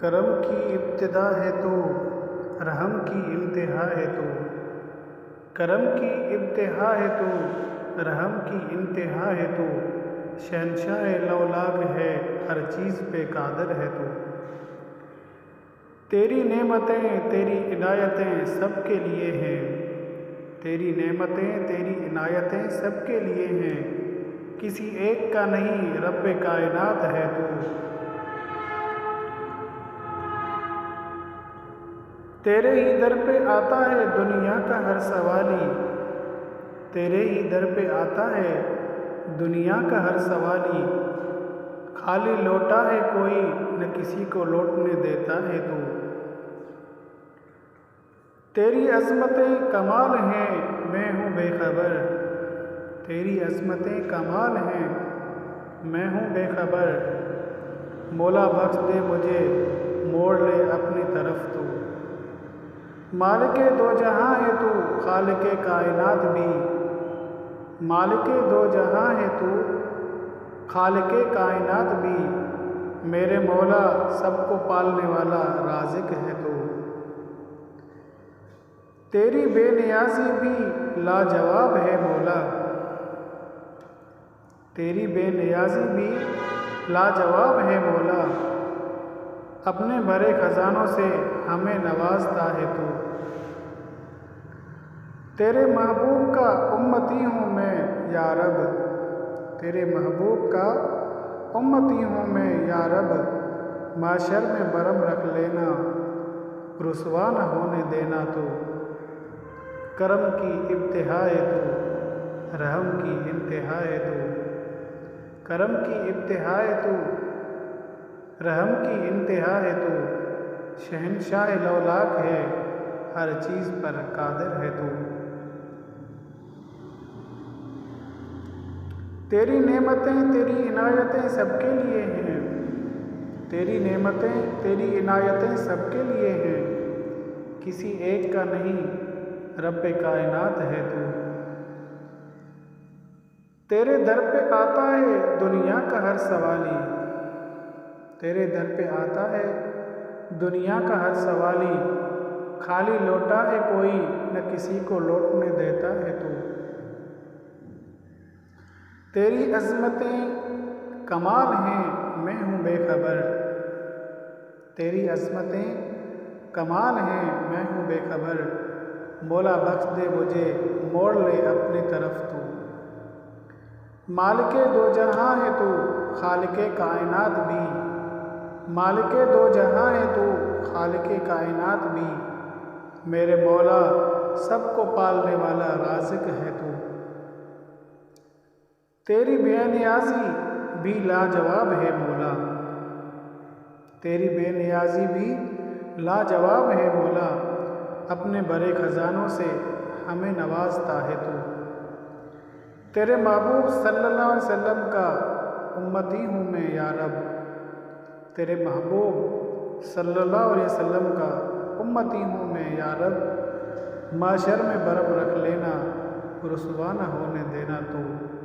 کرم کی ابتدا ہے تو رحم کی انتہا ہے تو، کرم کی ابتدا ہے تو رحم کی انتہا ہے تو، شہنشاہ لولاک ہے ہر چیز پہ قادر ہے تو۔ تیری نعمتیں تیری عنایتیں سب کے لیے ہیں، تیری نعمتیں تیری عنایتیں سب کے لیے ہیں، کسی ایک کا نہیں رب کائنات ہے تو۔ تیرے ہی در پہ آتا ہے دنیا کا ہر سوالی، تیرے ہی در پہ آتا ہے دنیا کا ہر سوالی، خالی لوٹا ہے کوئی نہ کسی کو لوٹنے دیتا ہے تو۔ تیری عظمتیں کمال ہیں میں ہوں بے خبر، تیری عظمتیں کمال ہیں میں ہوں بے خبر، مولا بخش دے مجھے موڑ لے اپنی طرف تو۔ مالک دو جہاں ہے تو خالق کائنات بھی، مالک دو جہاں ہے تو خالق کائنات بھی، میرے مولا سب کو پالنے والا رازق ہے تو۔ تیری بے نیازی بھی لاجواب ہے مولا، تیری بے نیازی بھی لاجواب ہے مولا، اپنے بھرے خزانوں سے ہمیں نوازتا ہے تو۔ تیرے محبوب کا امتی ہوں میں یا رب، تیرے محبوب کا امتی ہوں میں یا رب، محشر میں برہم رکھ لینا رسوا نہ ہونے دینا تو۔ کرم کی ابتدا ہے تو رحم کی انتہا ہے تو، کرم کی ابتدا ہے تو رحم کی انتہا ہے تو، شہنشاہ لولاک ہے ہر چیز پر قادر ہے تو۔ تیری نعمتیں تیری عنایتیں سب کے لیے ہیں، تیری نعمتیں تیری عنایتیں سب کے لیے ہیں، کسی ایک کا نہیں رب کائنات ہے تو۔ تیرے در پہ آتا ہے دنیا کا ہر سوالی، تیرے در پہ آتا ہے دنیا کا ہر سوالی، خالی لوٹا ہے کوئی نہ کسی کو لوٹنے دیتا ہے تو۔ تیری عظمتیں کمال ہیں میں ہوں بے خبر، تیری عظمتیں کمال ہیں میں ہوں بے خبر، مولا بخش دے مجھے موڑ لے اپنی طرف تو۔ مالک دو جہاں ہے تو خالق کائنات بھی، مالک دو جہاں ہے تو خالق کائنات بھی، میرے مولا سب کو پالنے والا رازق ہے تو۔ تیری بے نیازی بھی لاجواب ہے مولا، تیری بے نیازی بھی لاجواب ہے مولا، اپنے بھرے خزانوں سے ہمیں نوازتا ہے تو۔ تیرے محبوب صلی اللہ علیہ وسلم کا امتی ہوں میں یا رب، تیرے محبوب صلی اللہ علیہ وسلم کا امتی ہوں میں یا رب، محشر میں برہم رکھ لینا رسوا نہ ہونے دینا تو۔